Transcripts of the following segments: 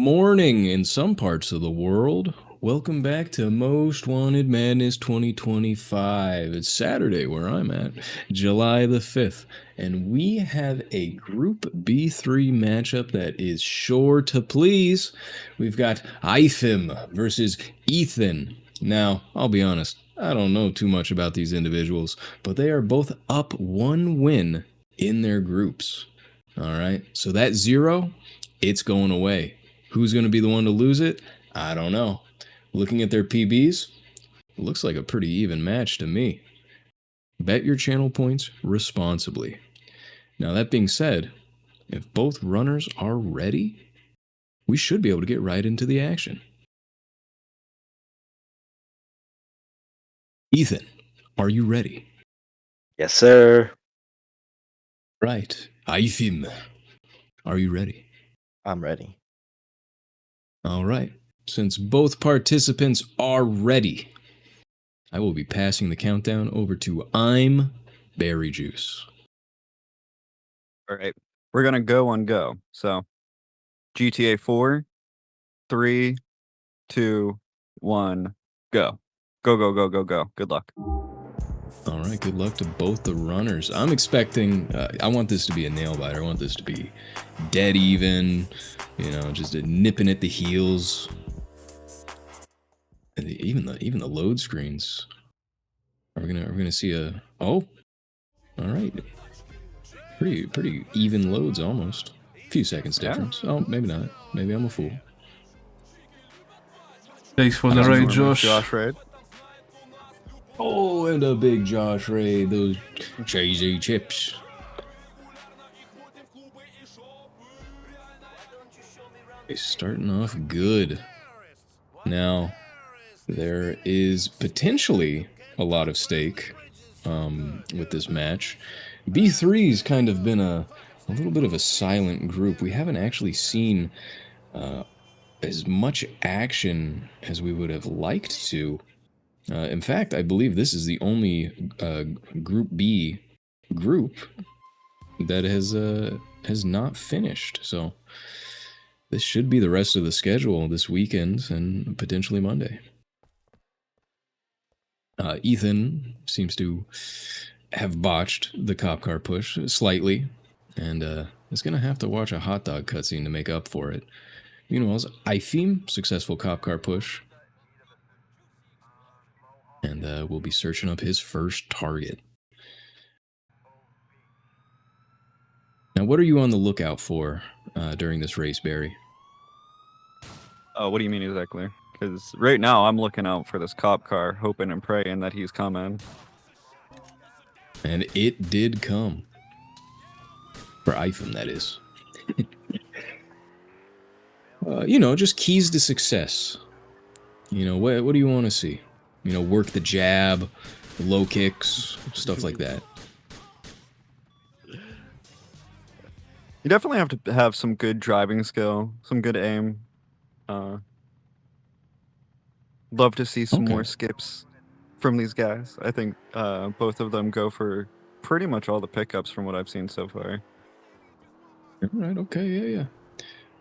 morning in some parts of the world. Welcome back to Most Wanted Madness 2025. It's Saturday where I'm at, July the 5th, and we have a Group B3 matchup that is sure to please. We've got Eifem versus Ethan. Now, I'll be honest, I don't know too much about these individuals, but they are both up one win in their groups. All right, so that zero, it's going away. Who's going to be the one to lose it? I don't know. Looking at their PBs, it looks like a pretty even match to me. Bet your channel points responsibly. Now, that being said, if both runners are ready, we should be able to get right into the action. Ethan, are you ready? Yes, sir. Right. Eifem, are you ready? I'm ready. All right. Since both participants are ready, I will be passing the countdown over to I'm Berry Juice. All right. We're going to go on go. So GTA 4, 3, 2, 1, go. Go, go, go, go, go. Good luck. All right, good luck to both the runners. I'm expecting, I want this to be a nail biter. I want this to be dead even, just nipping at the heels. And even the load screens. Are we gonna see a, oh, all right. Pretty even loads almost. A few seconds difference. Yeah. Oh, maybe not. Maybe I'm a fool. Thanks for the raid, Josh. Josh raid. Oh, and a big Josh raid. Those cheesy chips. He's starting off good. Now, there is potentially a lot of stake with this match. B3's kind of been a little bit of a silent group. We haven't actually seen as much action as we would have liked to. In fact, I believe this is the only Group B group that has not finished. So this should be the rest of the schedule this weekend and potentially Monday. Ethan seems to have botched the cop car push slightly, and is going to have to watch a hot dog cutscene to make up for it. Meanwhile, eifem, successful cop car push. And we'll be searching up his first target. Now, what are you on the lookout for during this race, Barry? What do you mean exactly? Because right now I'm looking out for this cop car, hoping and praying that he's coming. And it did come. For eifem, that is. Just keys to success. What do you want to see? Work the jab, low kicks, stuff like that. You definitely have to have some good driving skill, some good aim. Love to see some more skips from these guys. I think both of them go for pretty much all the pickups from what I've seen so far. All right, okay,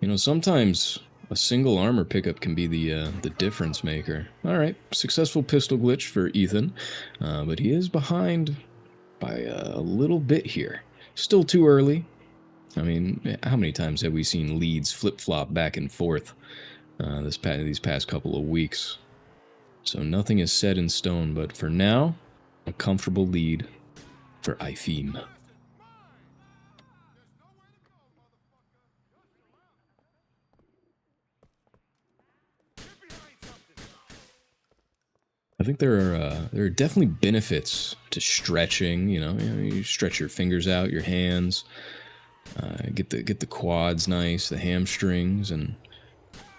yeah. Sometimes a single armor pickup can be the difference maker. All right, successful pistol glitch for Ethan, but he is behind by a little bit here. Still too early. I mean, how many times have we seen leads flip-flop back and forth these past couple of weeks? So nothing is set in stone, but for now, a comfortable lead for eifem. I think there are definitely benefits to stretching. You stretch your fingers out, your hands, get the quads nice, the hamstrings, and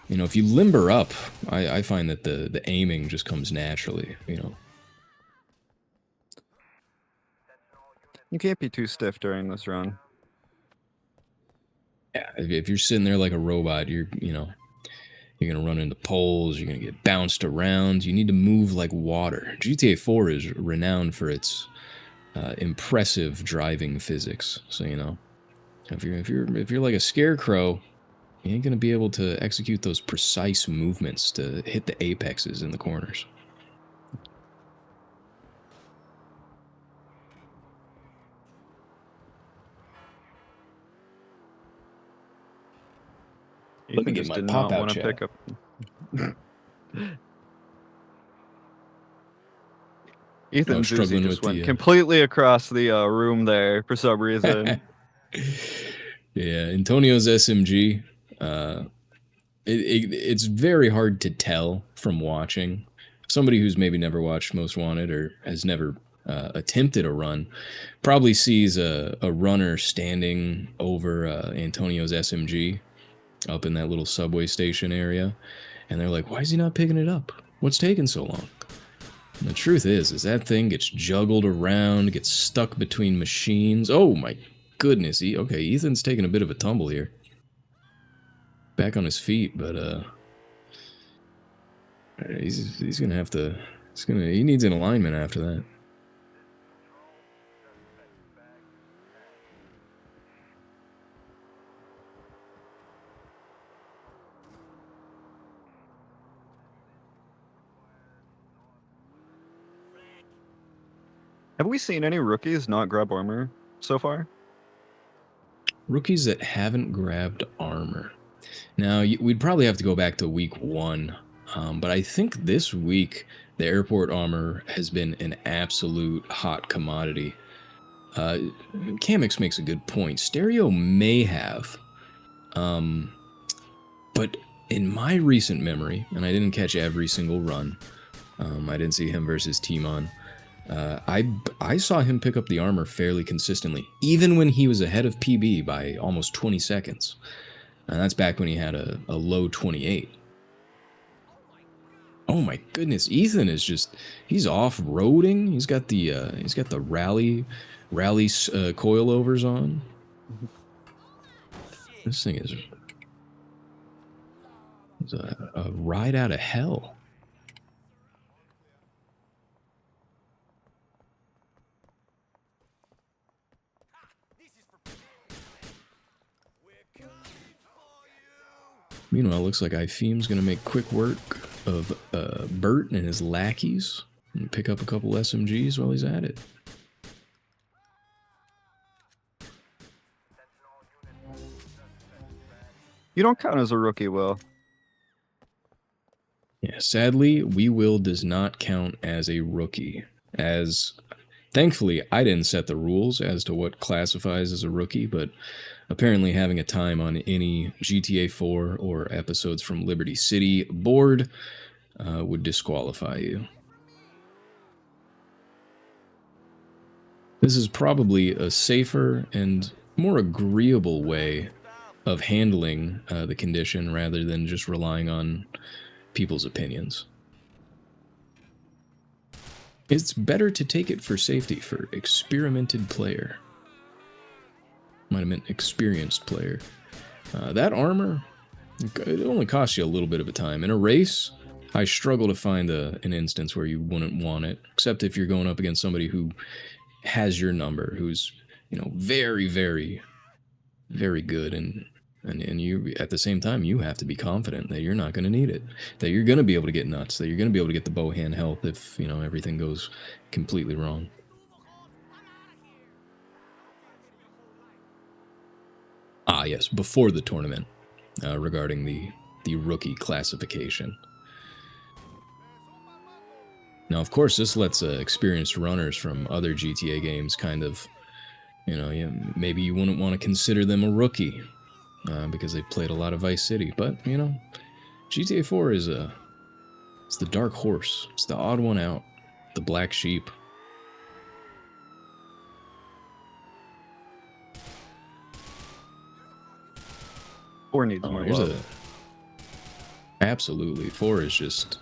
if you limber up, I find that the aiming just comes naturally. You can't be too stiff during this run. Yeah, if you're sitting there like a robot, you're gonna run into poles, you're gonna get bounced around, you need to move like water. GTA 4 is renowned for its impressive driving physics. So if you're like a scarecrow, He ain't going to be able to execute those precise movements to hit the apexes in the corners. Let me Ethan get just my did pop not out want to chat. pick up. Ethan Zuzi struggling just with went the, completely across the room there for some reason. Yeah, Antonio's SMG. It's very hard to tell from watching. Somebody who's maybe never watched Most Wanted or has never attempted a run probably sees a runner standing over Antonio's SMG up in that little subway station area, and they're like, why is he not picking it up? What's taking so long? And the truth is that thing gets juggled around, gets stuck between machines. Oh my goodness. Okay, Ethan's taking a bit of a tumble here. Back on his feet, but he's gonna have to. He needs an alignment after that. Have we seen any rookies not grab armor so far? Rookies that haven't grabbed armor. Now, we'd probably have to go back to week 1, but I think this week the airport armor has been an absolute hot commodity. Kamix makes a good point. Stereo may have, but in my recent memory, and I didn't catch every single run, I didn't see him versus Timon. I saw him pick up the armor fairly consistently, even when he was ahead of PB by almost 20 seconds. And that's back when he had a low 28. Oh my goodness, Ethan is just—he's off-roading. He's got the rally coilovers on. This thing is a ride out of hell. Meanwhile, it looks like eifem's going to make quick work of Bert and his lackeys and pick up a couple SMGs while he's at it. You don't count as a rookie, Will. Yeah, sadly, Will does not count as a rookie. As thankfully, I didn't set the rules as to what classifies as a rookie, but apparently having a time on any GTA 4 or episodes from Liberty City board would disqualify you. This is probably a safer and more agreeable way of handling the condition rather than just relying on people's opinions. It's better to take it for safety for experimented player. Might have meant experienced player. That armor, it only costs you a little bit of a time. In a race, I struggle to find an instance where you wouldn't want it, except if you're going up against somebody who has your number, who's, you know, very, very, very good, and you, at the same time, you have to be confident that you're not going to need it, that you're going to be able to get nuts, that you're going to be able to get the bow hand health if, you know, everything goes completely wrong. Ah, yes, before the tournament, regarding the rookie classification. Now, of course, this lets experienced runners from other GTA games kind of, you know, maybe you wouldn't want to consider them a rookie because they played a lot of Vice City. But, you know, GTA 4 is it's the dark horse. It's the odd one out, the black sheep. Four needs more love. Absolutely, 4 is just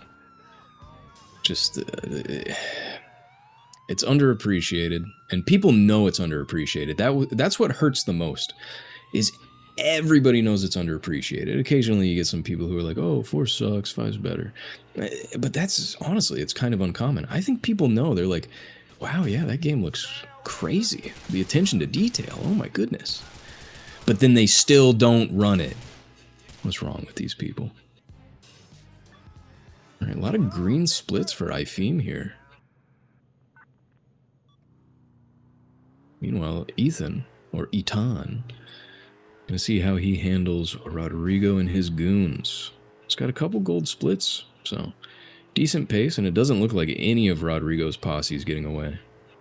it's underappreciated, and people know it's underappreciated. That's what hurts the most, is everybody knows it's underappreciated. Occasionally you get some people who are like, oh, 4 sucks, 5's better. But that's, honestly, it's kind of uncommon. I think people know. They're like, wow, yeah, that game looks crazy. The attention to detail, oh my goodness. But then they still don't run it. What's wrong with these people? All right, a lot of green splits for eifem here. Meanwhile, Ethan, or Etan, gonna see how he handles Rodrigo and his goons. He's got a couple gold splits, so decent pace, and it doesn't look like any of Rodrigo's posse is getting away,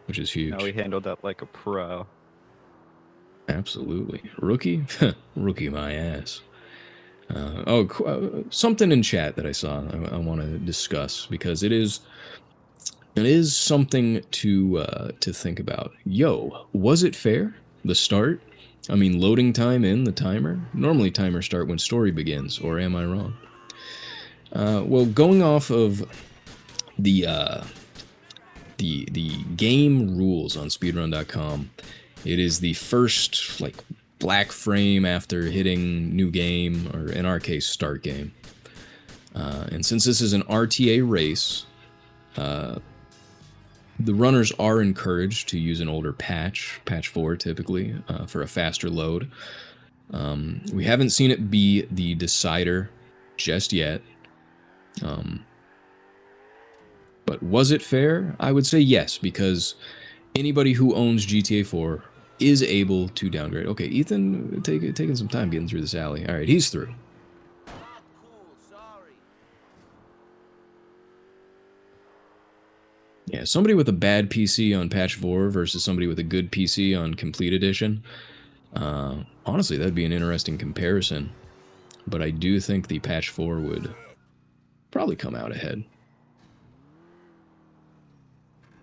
which is huge. No, he handled that like a pro. Absolutely. Rookie? Rookie my ass. Something in chat that I saw I want to discuss, because it is something to think about. Yo, was it fair? The start? I mean, loading time in the timer? Normally timers start when story begins, or am I wrong? Well, going off of the game rules on speedrun.com, it is the first like black frame after hitting new game, or in our case, start game. And since this is an RTA race, the runners are encouraged to use an older patch 4 typically, for a faster load. We haven't seen it be the decider just yet. But was it fair? I would say yes, because anybody who owns GTA 4 is able to downgrade. Okay, Ethan taking some time getting through this alley. All right, he's through. Yeah, somebody with a bad PC on patch 4 versus somebody with a good PC on complete edition. Honestly, that'd be an interesting comparison. But I do think the patch 4 would probably come out ahead.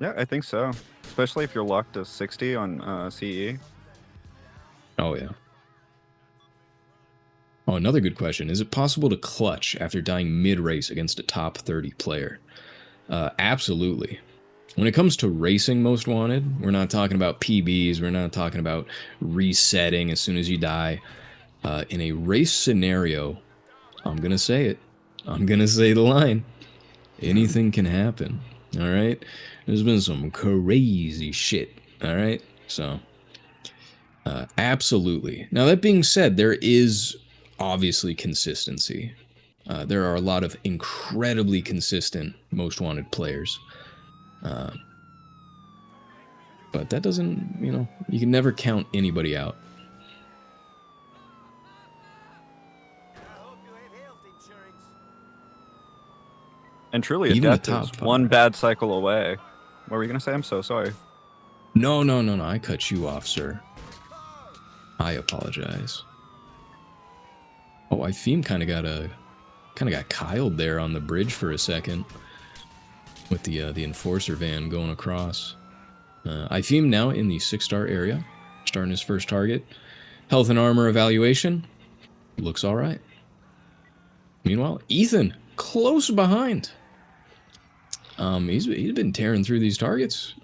Yeah, I think so. Especially if you're locked to 60 on CE. Oh, yeah. Oh, another good question. Is it possible to clutch after dying mid-race against a top 30 player? Absolutely. When it comes to racing Most Wanted, we're not talking about PBs, we're not talking about resetting as soon as you die. In a race scenario, I'm going to say it. I'm going to say the line. Anything can happen, all right? There's been some crazy shit, all right? So, absolutely. Now, that being said, there is obviously consistency. There are a lot of incredibly consistent Most Wanted players. But that doesn't, you can never count anybody out. And truly, Even death the top is five. one bad cycle away. What were you going to say? I'm so sorry. No. I cut you off, sir. I apologize. Oh, eifem kind of got Kyled there on the bridge for a second with the enforcer van going across. eifem now in the 6-star area, starting his first target. Health and armor evaluation looks all right. Meanwhile, Ethan close behind. He's been tearing through these targets.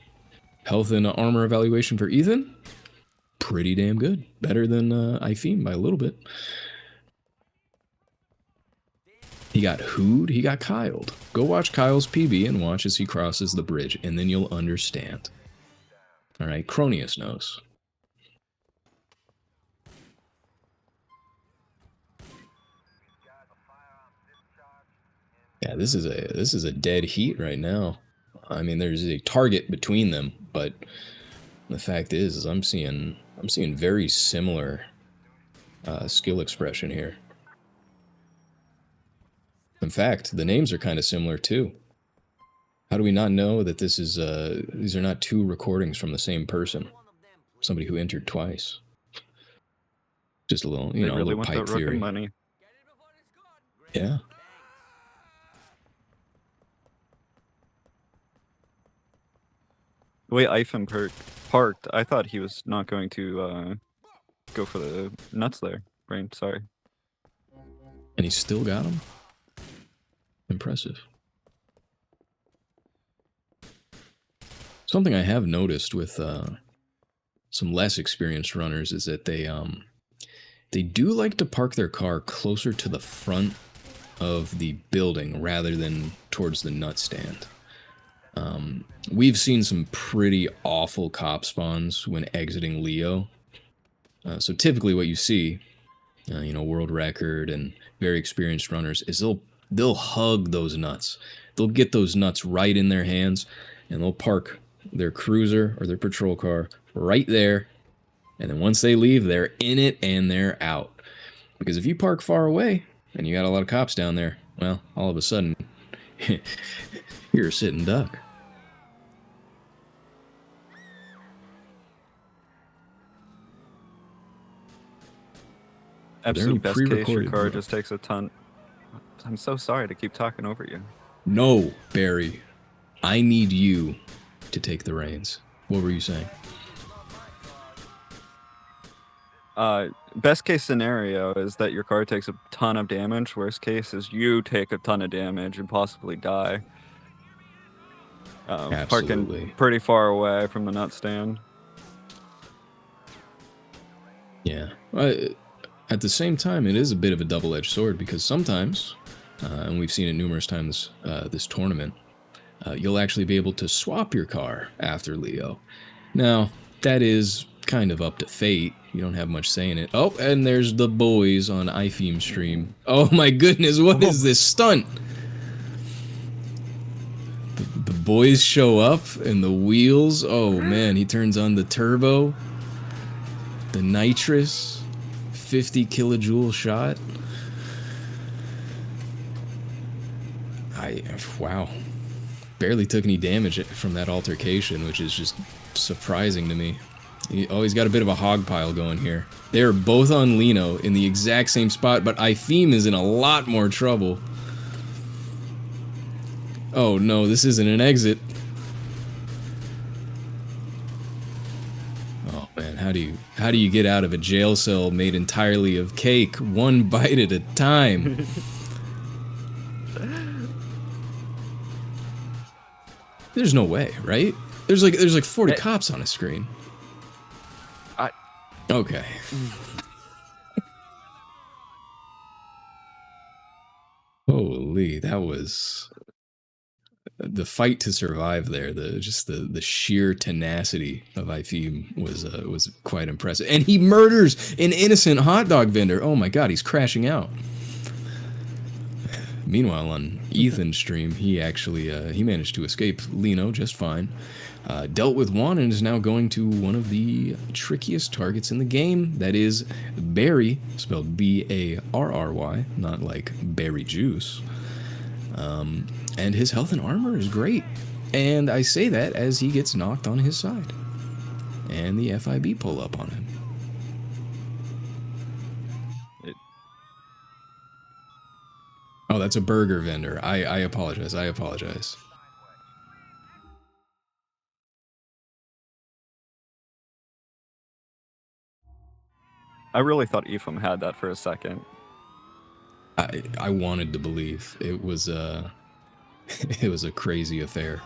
Health and armor evaluation for Ethan, pretty damn good. Better than eifem by a little bit. He got hooed, he got Kyled. Go watch Kyle's PB and watch as he crosses the bridge, and then you'll understand. Alright, Cronius knows. Yeah, this is a dead heat right now. I mean, there's a target between them, but the fact is I'm seeing very similar skill expression here. In fact, the names are kind of similar too. How do we not know that this is these are not two recordings from the same person? Somebody who entered twice. Just a little, They a really little want pipe that Rook theory. and money. Yeah. The way eifem parked, I thought he was not going to go for the nuts there. Brain, sorry. And he still got him? Impressive. Something I have noticed with some less experienced runners is that they do like to park their car closer to the front of the building rather than towards the nut stand. We've seen some pretty awful cop spawns when exiting Leo. So typically what you see world record and very experienced runners, is they'll hug those nuts. They'll get those nuts right in their hands, and they'll park their cruiser or their patrol car right there. And then once they leave, they're in it and they're out. Because if you park far away and you got a lot of cops down there, well, all of a sudden, you're a sitting duck. Absolute best case, your pre-recorded car notes? just takes a ton. I'm so sorry to keep talking over you. No, Barry. I need you to take the reins. What were you saying? Best case scenario is that your car takes a ton of damage. Worst case is you take a ton of damage and possibly die. Absolutely. Parking pretty far away from the nut stand. Yeah. At the same time, it is a bit of a double-edged sword because sometimes, and we've seen it numerous times this tournament, you'll actually be able to swap your car after Leo. Now, that is kind of up to fate. You don't have much say in it. Oh, and there's the boys on eifem stream. Oh my goodness, what is this stunt? The boys show up and the wheels. Oh man, he turns on the turbo. The nitrous. 50 kilojoule shot. Wow. Barely took any damage from that altercation, which is just surprising to me. He's got a bit of a hog pile going here. They are both on Lino in the exact same spot, but eifem is in a lot more trouble. Oh no, this isn't an exit. Oh man, how do you get out of a jail cell made entirely of cake, one bite at a time? There's no way, right? There's like 40 cops on a screen. Okay. Holy, that was the fight to survive there. The sheer tenacity of eifem was quite impressive. And he murders an innocent hot dog vendor. Oh my god, he's crashing out. Meanwhile, on Ethan's stream, he actually he managed to escape Lino just fine. Dealt with one and is now going to one of the trickiest targets in the game. That is Barry, spelled B-A-R-R-Y, not like berry juice. And his health and armor is great. And I say that as he gets knocked on his side. And the FIB pull up on him. Oh, that's a burger vendor. I apologize. I apologize. I really thought eifem had that for a second. I wanted to believe it was it was a crazy affair.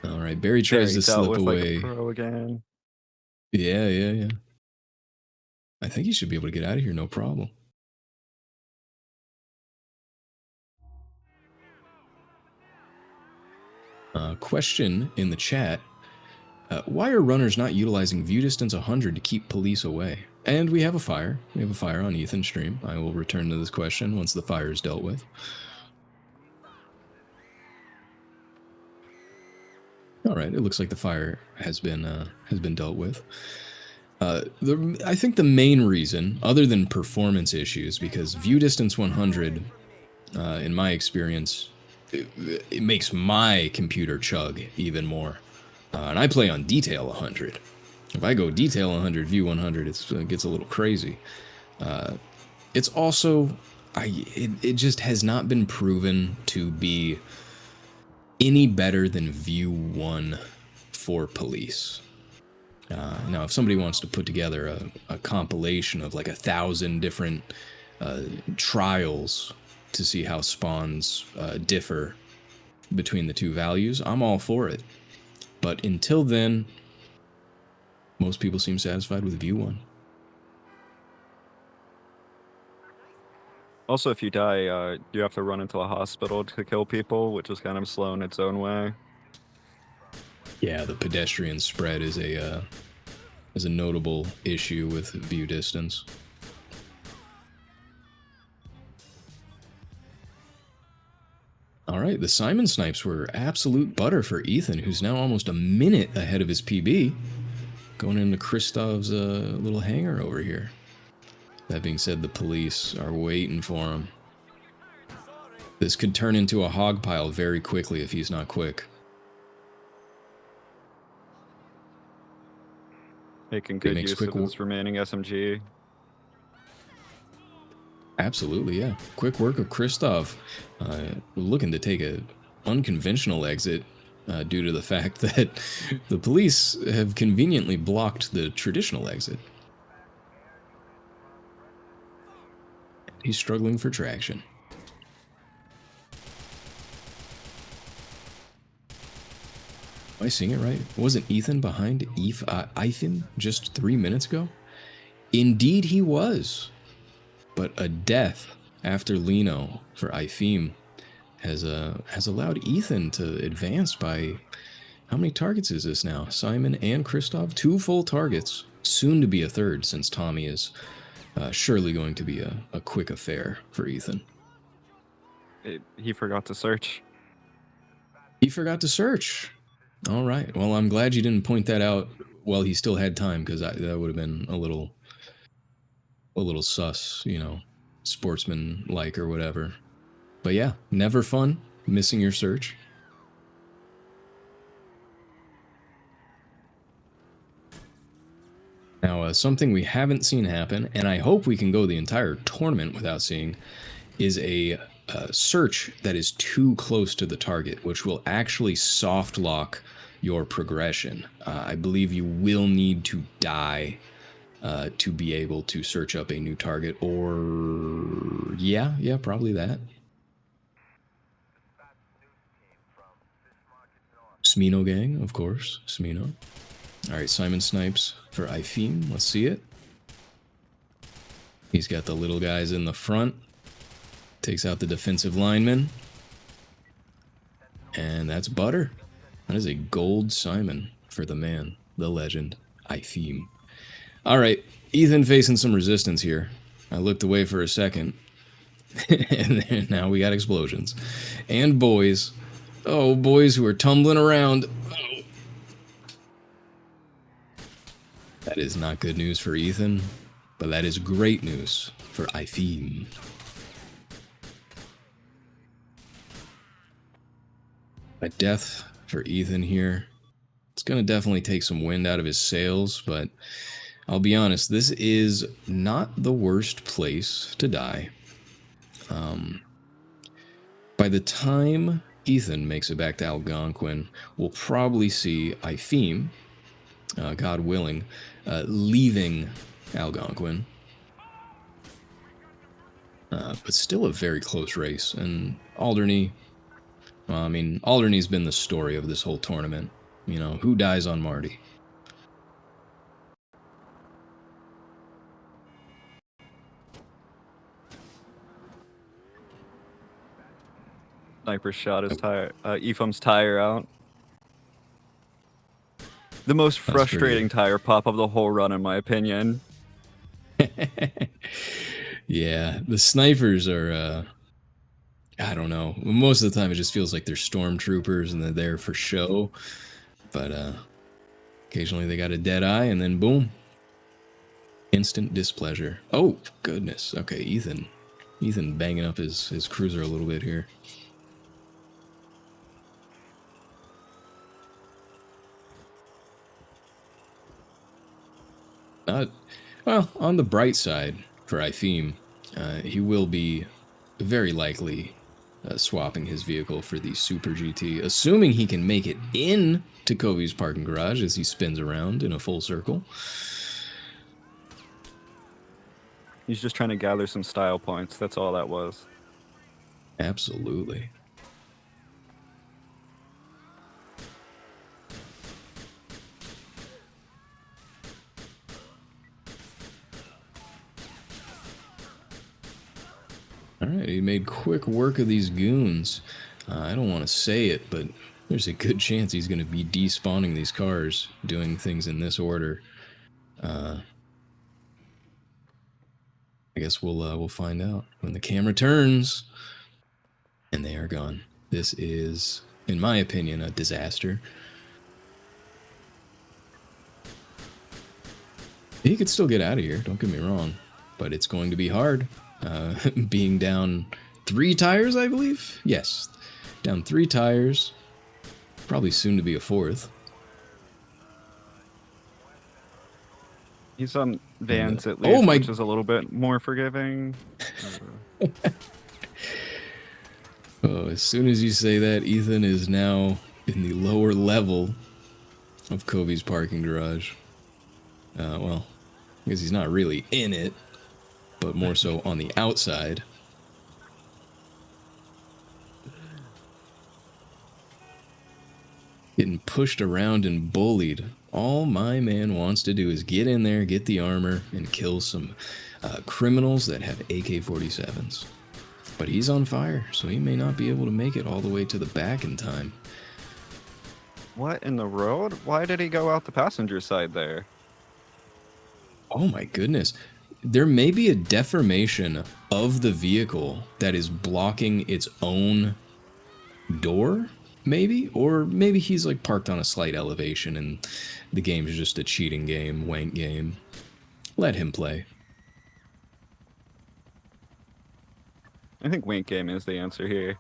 All right, Barry tries to slip away. Like a pro again. Yeah. I think he should be able to get out of here, no problem. Question in the chat. Why are runners not utilizing view distance 100 to keep police away? And we have a fire. We have a fire on Ethan's stream. I will return to this question once the fire is dealt with. All right, it looks like the fire has been dealt with. I think the main reason, other than performance issues, because view distance 100, in my experience, it makes my computer chug even more. And I play on detail 100. If I go detail 100, view 100, it gets a little crazy. It's also, it just has not been proven to be any better than view 1 for police. Now, if somebody wants to put together a compilation of like 1,000 different trials to see how spawns differ between the two values, I'm all for it. But until then, most people seem satisfied with view 1. Also, if you die, you have to run into a hospital to kill people, which is kind of slow in its own way. Yeah, the pedestrian spread is a notable issue with view distance. All right, the Simon snipes were absolute butter for Ethan, who's now almost a minute ahead of his PB. Going into Christov's little hangar over here. That being said, the police are waiting for him. This could turn into a hog pile very quickly if he's not quick. Making good makes use quick of his remaining SMG. Absolutely, yeah. Quick work of Christoph, looking to take a unconventional exit due to the fact that the police have conveniently blocked the traditional exit. He's struggling for traction. Am I seeing it right? Wasn't Ethan behind eifem just 3 minutes ago? Indeed he was. But a death after Lino for eifem has allowed Ethan to advance by... How many targets is this now? Simon and Christoph? 2 full targets. Soon to be a third, since Tommy is surely going to be a quick affair for Ethan. He forgot to search. He forgot to search. All right. Well, I'm glad you didn't point that out while he still had time, because that would have been a little sus, you know, sportsman-like or whatever. But yeah, never fun missing your search. Now, something we haven't seen happen, and I hope we can go the entire tournament without seeing, is a search that is too close to the target, which will actually soft lock your progression. I believe you will need to die to be able to search up a new target, or yeah, probably that. Smino gang, of course, Smino. All right, Simon snipes for eifem. Let's see it. He's got the little guys in the front. Takes out the defensive lineman. And that's butter. That is a gold Simon for the man, the legend, eifem. All right, Ethan facing some resistance here. I looked away for a second. And then now we got explosions. And boys. Oh, boys who are tumbling around. Oh. That is not good news for Ethan, but that is great news for eifem. A death for Ethan here. It's going to definitely take some wind out of his sails, but I'll be honest, this is not the worst place to die. By the time Ethan makes it back to Algonquin, we'll probably see eifem, God willing, leaving Algonquin. But still a very close race. And Alderney, well, I mean, Alderney's been the story of this whole tournament. You know, who dies on Marty? Sniper shot his tire, eifem's tire out. The most frustrating tire pop of the whole run, in my opinion. Yeah, the snipers are, I don't know. Most of the time it just feels like they're stormtroopers and they're there for show. But occasionally they got a dead eye and then boom. Instant displeasure. Oh, goodness. Okay, Ethan banging up his cruiser a little bit here. Well, on the bright side for eifem, he will be very likely swapping his vehicle for the Super GT, assuming he can make it in to Kobe's parking garage as he spins around in a full circle. He's just trying to gather some style points. That's all that was. Absolutely. All right, he made quick work of these goons. I don't want to say it, but there's a good chance he's going to be despawning these cars, doing things in this order. I guess we'll find out when the camera turns, and they are gone. This is, in my opinion, a disaster. He could still get out of here, don't get me wrong, but it's going to be hard. Being down 3 tires, I believe? Yes, down 3 tires, probably soon to be a 4th. He's on Vans at oh least, my- which is a little bit more forgiving. Oh, as soon as you say that, Ethan is now in the lower level of Kobe's parking garage. Well, I guess he's not really in it, but more so on the outside. Getting pushed around and bullied. All my man wants to do is get in there, get the armor, and kill some criminals that have AK-47s. But he's on fire, so he may not be able to make it all the way to the back in time. What in the road? Why did he go out the passenger side there? Oh my goodness. There may be a deformation of the vehicle that is blocking its own door, maybe? Or maybe he's like parked on a slight elevation and the game is just a cheating game, wank game. Let him play. I think Wink Game is the answer here.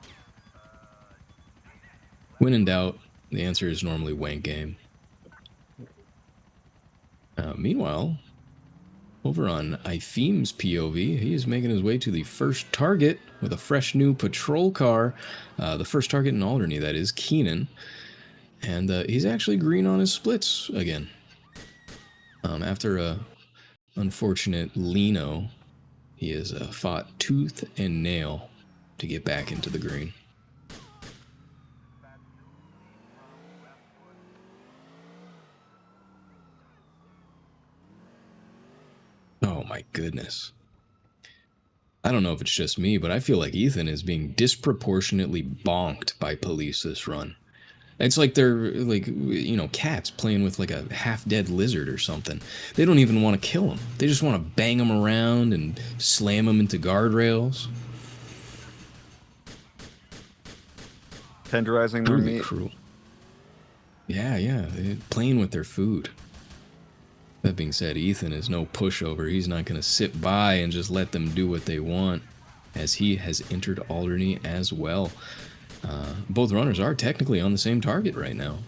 When in doubt, the answer is normally wank game. Meanwhile, over on Eifem's POV, he is making his way to the first target with a fresh new patrol car. The first target in Alderney, that is, Keenan. And he's actually green on his splits again. After a unfortunate Lino, he has fought tooth and nail to get back into the green. Oh my goodness. I don't know if it's just me, but I feel like Ethan is being disproportionately bonked by police this run. It's like they're, like, you know, cats playing with like a half-dead lizard or something. They don't even want to kill him. They just want to bang him around and slam him into guardrails. Tenderizing their Really meat. cruel. Yeah, they're playing with their food. That being said, Ethan is no pushover. He's not going to sit by and just let them do what they want, as he has entered Alderney as well. Both runners are technically on the same target right now.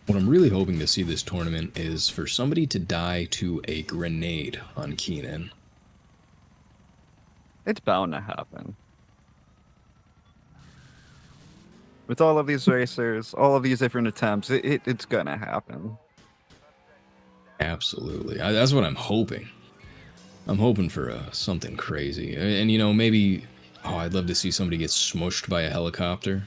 What I'm really hoping to see this tournament is for somebody to die to a grenade on Keenan. It's bound to happen. With all of these racers, all of these different attempts, it's gonna happen. Absolutely. That's what I'm hoping. I'm hoping for something crazy. And, you know, maybe... Oh, I'd love to see somebody get smushed by a helicopter.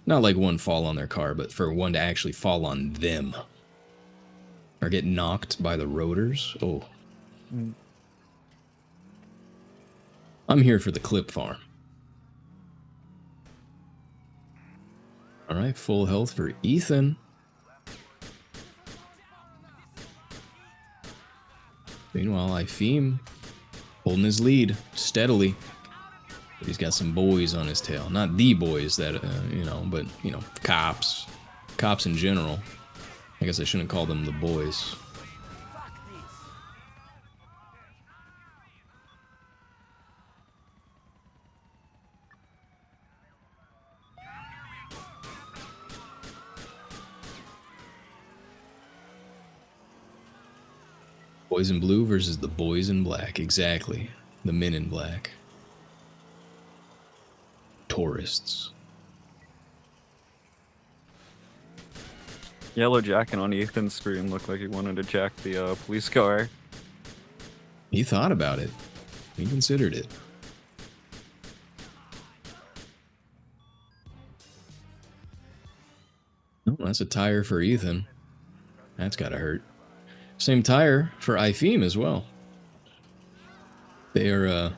Not like one fall on their car, but for one to actually fall on them. Or get knocked by the rotors. Oh. I'm here for the clip farm. Alright, full health for Ethan. Meanwhile, Eifem holding his lead steadily. But he's got some boys on his tail. Not the boys that, you know, but, you know, cops. Cops in general. I guess I shouldn't call them the boys. Boys in blue versus the boys in black. Exactly. The men in black. Tourists. Yellow jacket on Ethan's screen looked like he wanted to jack the police car. He thought about it. He considered it. Oh, that's a tire for Ethan. That's gotta hurt. Same tire for Eifem as well. They are,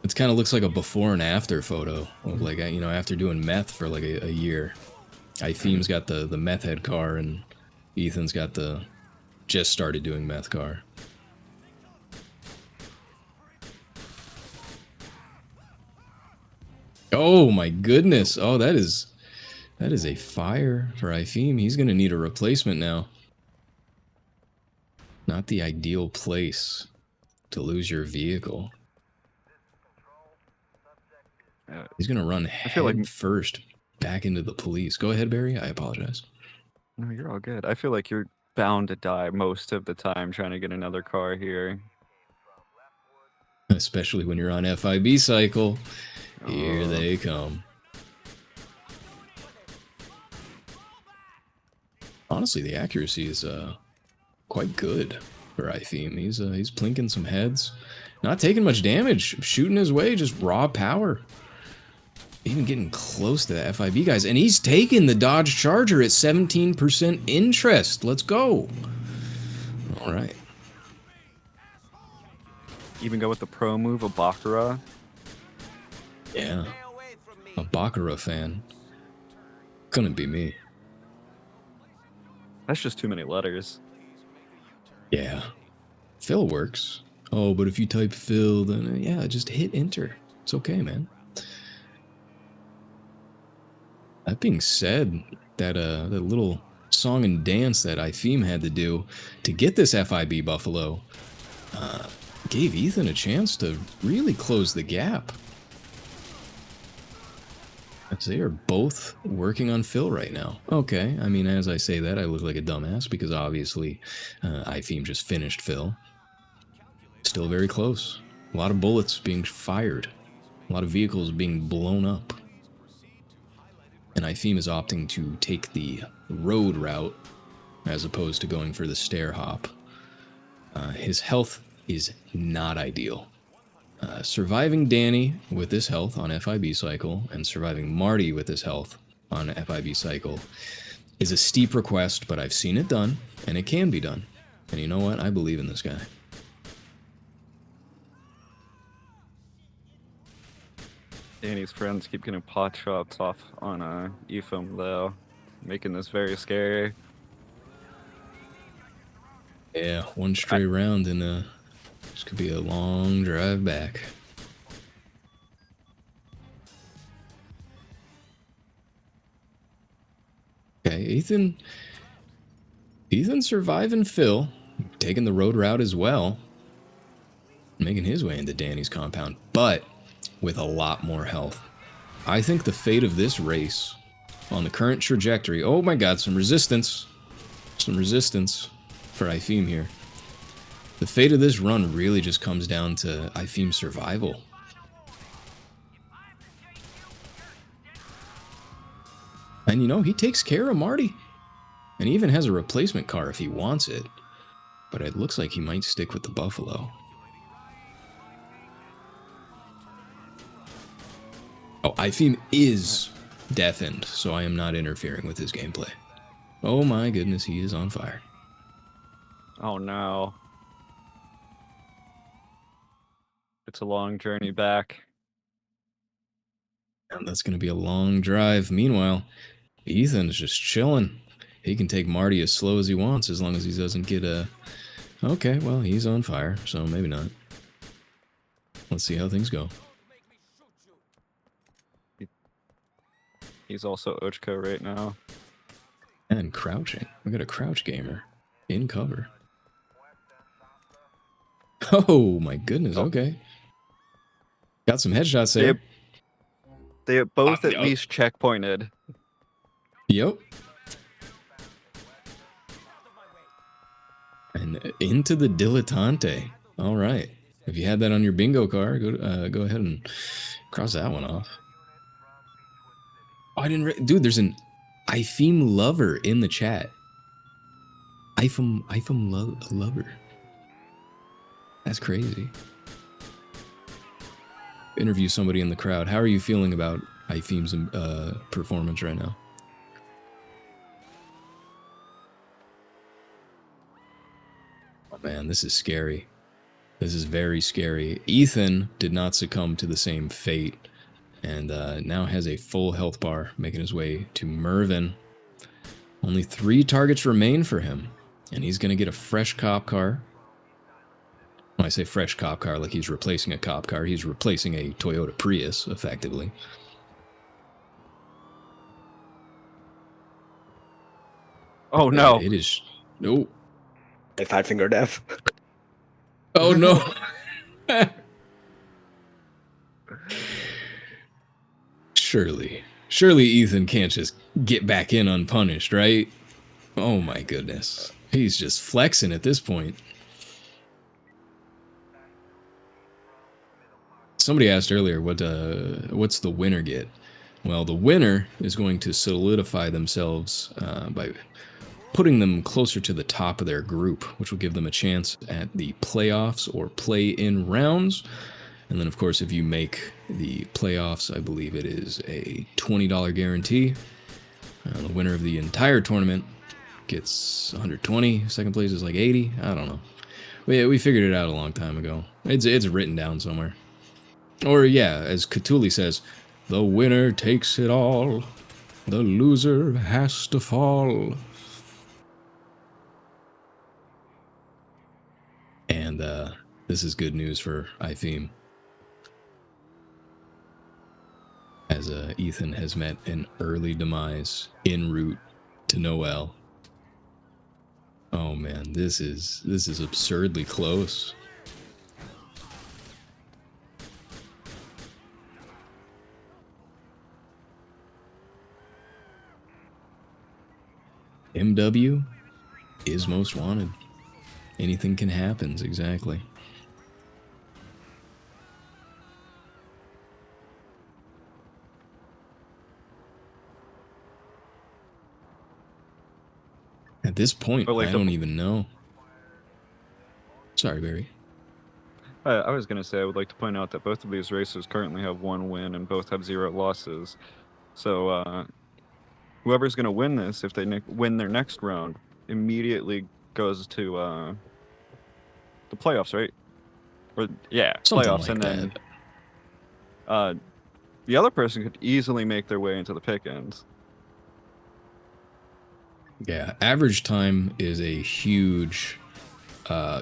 it kind of looks like a before and after photo of, like, you know, after doing meth for like a year. Eifem's got the meth head car, and Ethan's got the just started doing meth car. Oh my goodness! Oh, that is a fire for Eifem. He's gonna need a replacement now. Not the ideal place to lose your vehicle. He's gonna run head first back into the police. Go ahead, Barry. I apologize. No, you're all good. I feel like you're bound to die most of the time trying to get another car here. Especially when you're on FIB cycle. Here they come. Honestly, the accuracy is quite good for Eifem. He's plinking some heads. Not taking much damage. Shooting his way, just raw power. Even getting close to the FIB guys. And he's taking the Dodge Charger at 17% interest. Let's go. All right. Even go with the pro move of Baccarat. Yeah. A Baccarat fan. Couldn't be me. That's just too many letters. Yeah. Phil works. Oh, but if you type Phil, then yeah, just hit enter. It's okay, man. That being said, that little song and dance that Eifem had to do to get this FIB Buffalo gave Ethan a chance to really close the gap. As they are both working on Phil right now. Okay, I mean, as I say that, I look like a dumbass because obviously Eifem just finished Phil. Still very close. A lot of bullets being fired. A lot of vehicles being blown up. And Eifem is opting to take the road route as opposed to going for the stair hop. His health is not ideal. Surviving Danny with his health on FIB cycle and surviving Marty with his health on FIB cycle is a steep request, but I've seen it done, and it can be done. And you know what? I believe in this guy. Danny's friends keep getting pot shots off on eifem though, making this very scary. Yeah, one stray round and this could be a long drive back. Okay, Ethan surviving Phil, taking the road route as well, making his way into Danny's compound, but with a lot more health. I think the fate of this race on the current trajectory, oh my god, some resistance for Eifem here. The fate of this run really just comes down to Eifem's survival. And you know, he takes care of Marty. And he even has a replacement car if he wants it. But it looks like he might stick with the Buffalo. Oh, Eifem is deafened, so I am not interfering with his gameplay. Oh my goodness, he is on fire. Oh no. It's a long journey back. And that's going to be a long drive. Meanwhile, Ethan's just chilling. He can take Marty as slow as he wants as long as he doesn't get a... Okay, well, he's on fire, so maybe not. Let's see how things go. He's also Ochko right now. And crouching. We got a crouch gamer in cover. Oh my goodness, okay. Got some headshots there. They both at least checkpointed. Yep. And into the dilettante. All right. If you had that on your bingo card, go ahead and cross that one off. Oh, I didn't... Dude, there's an Eifem lover in the chat. Eifem lover. That's crazy. Interview somebody in the crowd. How are you feeling about Eifem's performance right now? Oh man, this is scary. This is very scary. Ethan did not succumb to the same fate, and now has a full health bar, making his way to Mervin. Only 3 targets remain for him, and he's going to get a fresh cop car. When I say fresh cop car, like he's replacing a cop car, he's replacing a Toyota Prius, effectively. Oh no! It is. No. A 5-finger death. Oh no. Surely Ethan can't just get back in unpunished, right? Oh my goodness. He's just flexing at this point. Somebody asked earlier, what's the winner get? Well, the winner is going to solidify themselves by putting them closer to the top of their group, which will give them a chance at the playoffs or play-in rounds. And then, of course, if you make the playoffs, I believe it is a $20 guarantee. The winner of the entire tournament gets 120. Second place is like 80. I don't know. We figured it out a long time ago. It's written down somewhere. Or yeah, as Cthulhu says, the winner takes it all. The loser has to fall. And this is good news for eifem, as Ethan has met an early demise en route to Noel. Oh man, this is absurdly close. MW is most wanted. Anything can happen, exactly. At this point, I don't even know. Sorry, Barry. I was going to say I would like to point out that both of these races currently have 1 win and both have 0 losses. So whoever's going to win this, if they win their next round, immediately goes to the playoffs, right? Or yeah, Something playoffs, like and then that. the other person could easily make their way into the pick-ins. Yeah, average time is a huge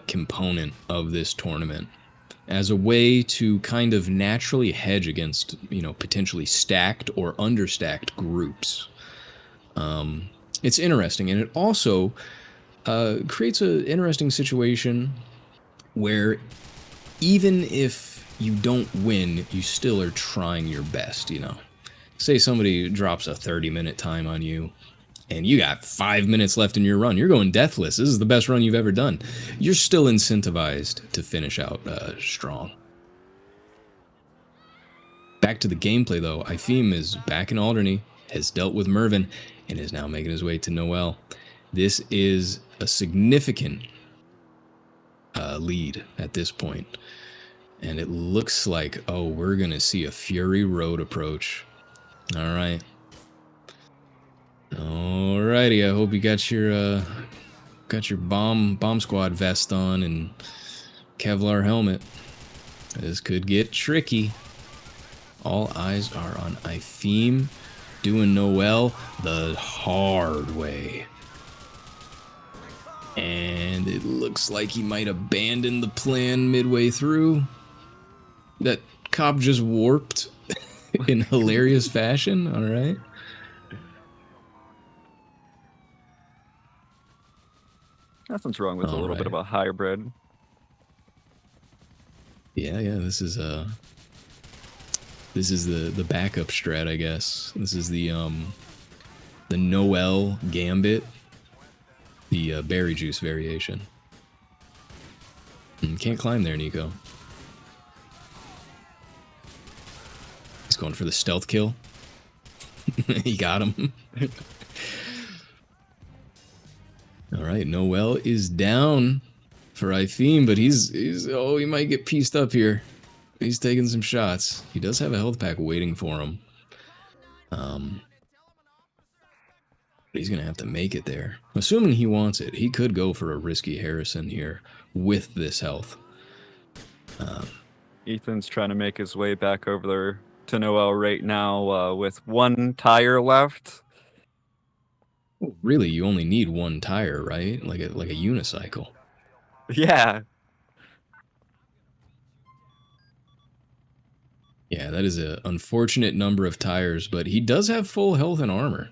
component of this tournament as a way to kind of naturally hedge against, potentially stacked or understacked groups. It's interesting, and it also creates an interesting situation where even if you don't win, you still are trying your best, Say somebody drops a 30-minute time on you, and you got 5 minutes left in your run. You're going deathless. This is the best run you've ever done. You're still incentivized to finish out strong. Back to the gameplay, though. eifem is back in Alderney, has dealt with Mervin, and is now making his way to Noel. This is a significant lead at this point. And it looks like, we're going to see a Fury Road approach. All right. Alrighty, I hope you got your bomb squad vest on and Kevlar helmet. This could get tricky. All eyes are on eifem doing Noel the hard way. And it looks like he might abandon the plan midway through. That cop just warped in hilarious fashion. All right. Nothing's wrong with a little bit of a hybrid. Yeah, this is the backup strat, I guess. This is the Noel Gambit, the berry juice variation. Can't climb there, Nico. He's going for the stealth kill. He got him. All right, Noel is down for eifem, but he might get pieced up here. He's taking some shots. He does have a health pack waiting for him. But he's going to have to make it there. Assuming he wants it, he could go for a risky Harrison here with this health. Ethan's trying to make his way back over there to Noel right now with 1 tire left. really, you only need one tire, right? Like a unicycle. Yeah. Yeah, that is an unfortunate number of tires, but he does have full health and armor.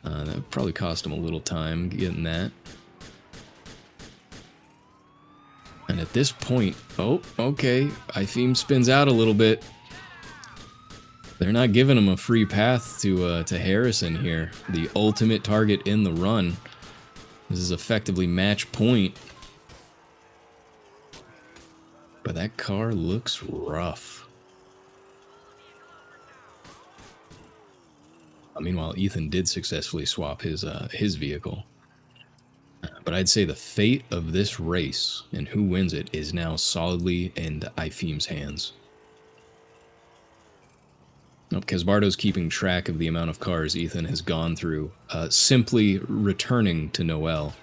That probably cost him a little time getting that. And at this point, oh, okay, eifem spins out a little bit. They're not giving him a free path to Harrison here. The ultimate target in the run. This is effectively match point. But that car looks rough. Meanwhile, Ethan did successfully swap his vehicle. But I'd say the fate of this race and who wins it is now solidly in eifem's hands. Because Bardo's keeping track of the amount of cars Ethan has gone through, simply returning to Noel.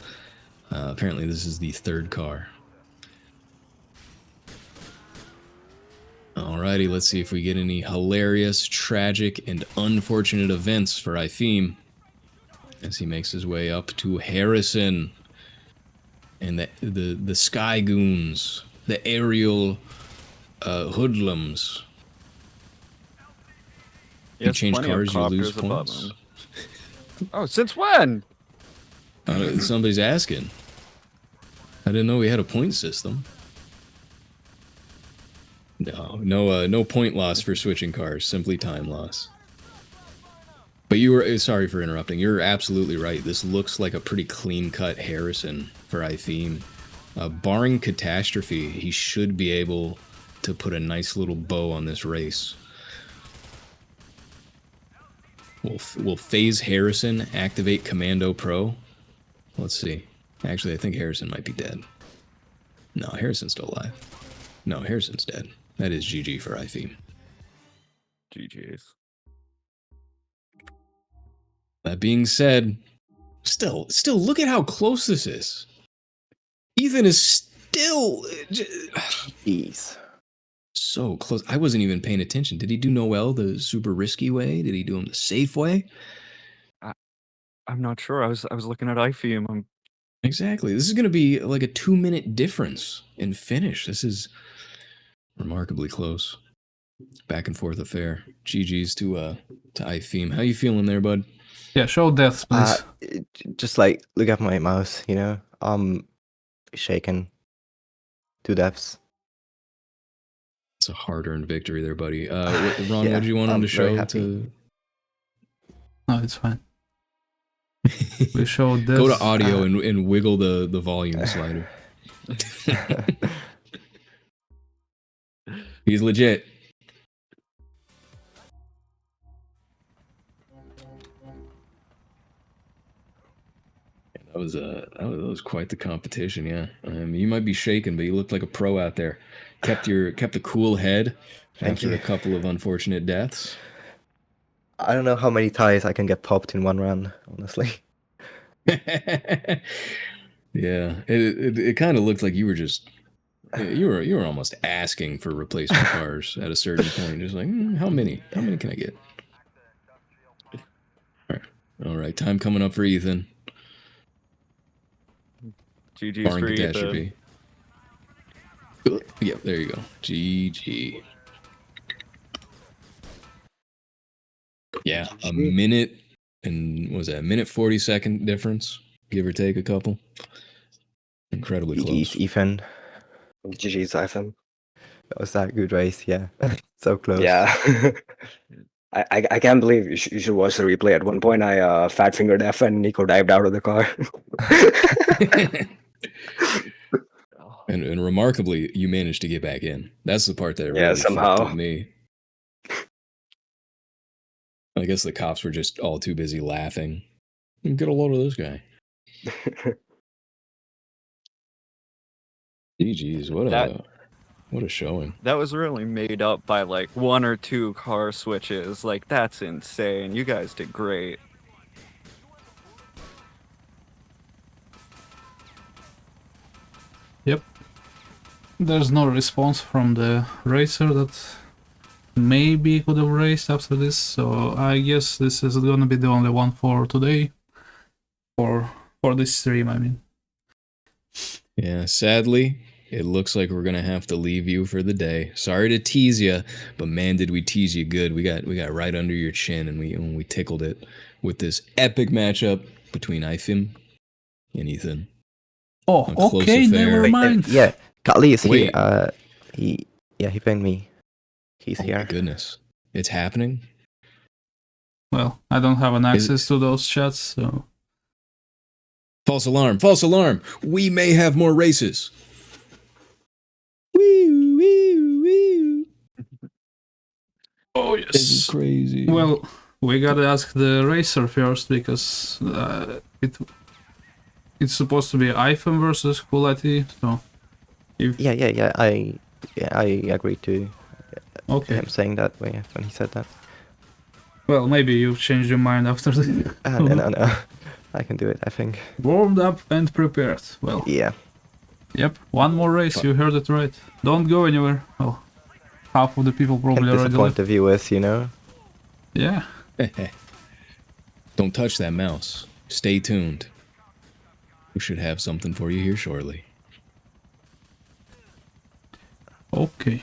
Apparently this is the third car. Alrighty, let's see if we get any hilarious, tragic, and unfortunate events for eifem as he makes his way up to Harrison and the Sky Goons, the aerial hoodlums. You change cars, you lose points. Oh, since when? Somebody's asking. I didn't know we had a point system. No point loss for switching cars, simply time loss. But you were, sorry for interrupting, you're absolutely right. This looks like a pretty clean-cut Harrison for eifem. Barring catastrophe, he should be able to put a nice little bow on this race. Will phase Harrison activate Commando Pro? Let's see. Actually, I think Harrison might be dead. No, Harrison's still alive. No, Harrison's dead. That is GG for eifem. GG's. That being said, still, look at how close this is. Ethan is still... Jeez. So close. I wasn't even paying attention. Did he do Noel the super risky way? Did he do him the safe way? I'm not sure. I was looking at eifem. Exactly. This is going to be like a 2-minute difference in finish. This is remarkably close. Back and forth affair. GG's to eifem. How you feeling there, bud? Yeah, show deaths, please. Just like look at my mouse, you know. Shaken. 2 deaths. It's a hard-earned victory there, buddy. Ron, Yeah, what do you want him to very show? happy. No, it's fine. We showed this. Go to audio and wiggle the volume slider. He's legit. That was quite the competition, yeah. You might be shaken, but you looked like a pro out there. Kept the cool head after a couple of unfortunate deaths. I don't know how many tires I can get popped in one run, honestly. Yeah, it kind of looked like you were just you were almost asking for replacement cars at a certain point, just like how many can I get? All right, time coming up for Ethan. GG's for Ethan. Yep, there you go. GG. Yeah, a minute and what was that? A minute 40-second difference, give or take a couple. Incredibly close. Eifem. GG's eifem. That was that good race, yeah. So close. Yeah. I can't believe you should watch the replay. At one point, I fat fingered F and Nico dived out of the car. And remarkably, you managed to get back in. That's the part that really somehow fucked with me. I guess the cops were just all too busy laughing. Get a load of this guy. GG's, what a showing. That was really made up by like 1 or 2 car switches. Like, that's insane. You guys did great. Yep. There's no response from the racer that maybe could have raced after this, so I guess this is gonna be the only one for today. for this stream. I mean, Yeah, sadly, it looks like we're gonna have to leave you for the day. Sorry to tease you, but man, did we tease you good. We got right under your chin and we tickled it with this epic matchup between eifem and Ethan. oh, A close okay, affair. never Wait, mind. yeah, Kali is Wait. here. He pinged me. He's Oh my here. goodness. It's happening? Well, I don't have an Is it- access to those chats, so False alarm, false alarm. We may have more races. Woo, woo, woo. oh This is yes. crazy. Well, we gotta ask the racer first because it's supposed to be eifem versus Kulati. So Yeah. I agreed to okay. him saying that way when he said that. Well, maybe you've changed your mind after the No. I can do it, I think. warmed up and prepared. Well, Yeah. yep. One more race. You heard it right. Don't go anywhere. Well, half of the people Can probably already disappoint left. the viewers, you know? Yeah. Don't touch that mouse. Stay tuned. We should have something for you here shortly. Okay.